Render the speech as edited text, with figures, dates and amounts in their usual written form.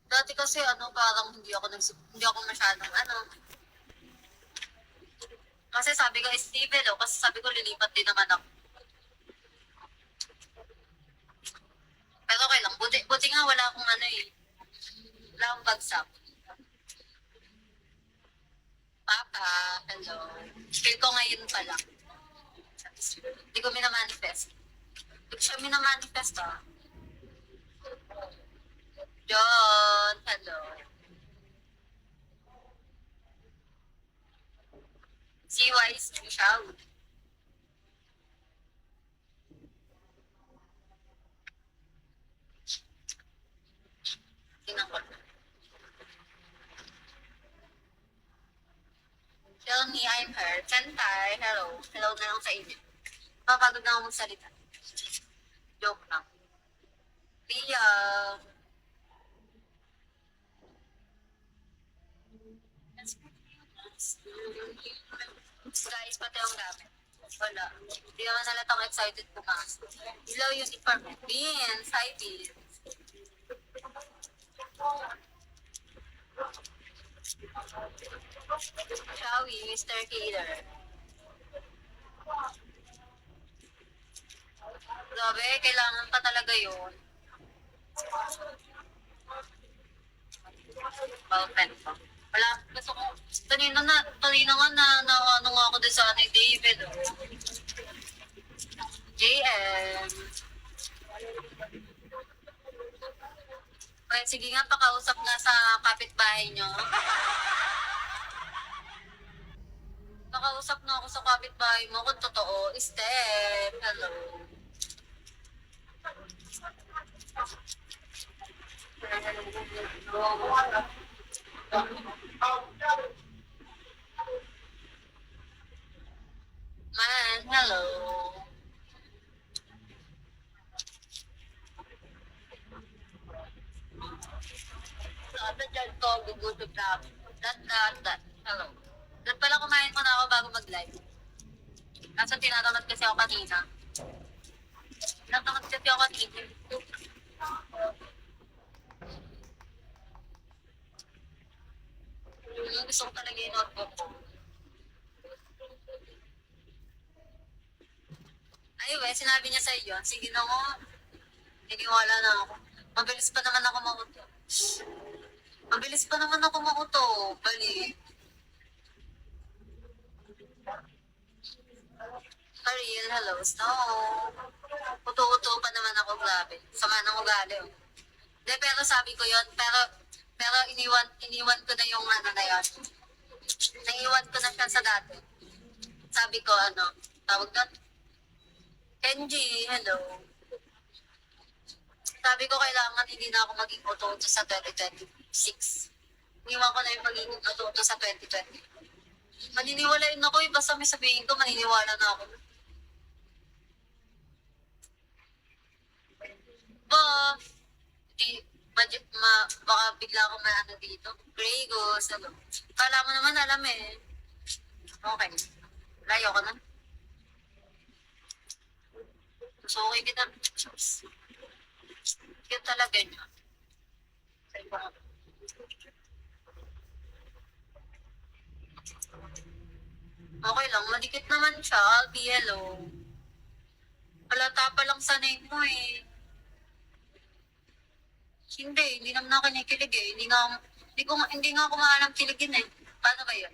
Dati kasi parang hindi ako masyadong kasi sabi ko stable kasi sabi ko lilipat din naman ako. Pero okay lang, buti nga wala akong wala akong bagsak. Papa, hello. Feel ko ngayon pa lang. Hindi ko minamanifest. Hindi ko siya minamanifest John, hello. Si Wise, siya. Tingnan ko. Tell me I'm her. Sentai, hello. Hello na lang sa inyo. Papagod na ako magsalita. Joke lang. Pia. Guys, pati ang gamit. Wala. Hindi naman nalatang excited pumasok. Hello, uniform. Beans. Hi, Beans. Shall we, Mr. Killer? Grabe, kailangan pa talaga yun. Ballpen pa. Wala, gusto ko, kanina nga ano nga ako din sa David, JM. Okay, sige nga, pakausap nga sa kapitbahay nyo. Nakausap na ako sa kapitbahay mo kung totoo. Step, hello. Man, hello. Sabi dyan ko, gugutom na ako. That. Hello. Doon pala kumain ko na ako bago mag-live. Kaso tinatamad kasi ako kanina. Tinatamad kasi ako kanina. Gusto ko talaga yung notebook ko. Ay, sinabi niya sa iyo. Sige na mo. Niniwala na ako. Mabilis pa naman ako mauto. Mabilis pa naman ako mauto. Bali. Ariel, hello. Snow. Uto-uto pa naman ako, grabe. Sama ng ugali. Hindi, pero sabi ko yon pero iniwan ko na yung na yun. Naiwan ko na siya sa dati. Sabi ko, tawag doon? Kenji, hello. Sabi ko, kailangan hindi na ako maging uto-uto sa 2026. Iniwan ko na yung magiging uto-uto sa 2020. Maniniwalain ako basta may sabihin ko, maniniwala na ako. Baka bigla akong dito. Grey Goose, Kala mo naman alam eh. Okay. Layo ko na. So, okay kita. Cute talaga niya. Okay lang, madikit naman siya. Albi, hello. Halata pa lang sa name mo eh. Hindi naman ako kinikilig eh. Hindi nga ako maalam kiligin eh. Paano ba yun?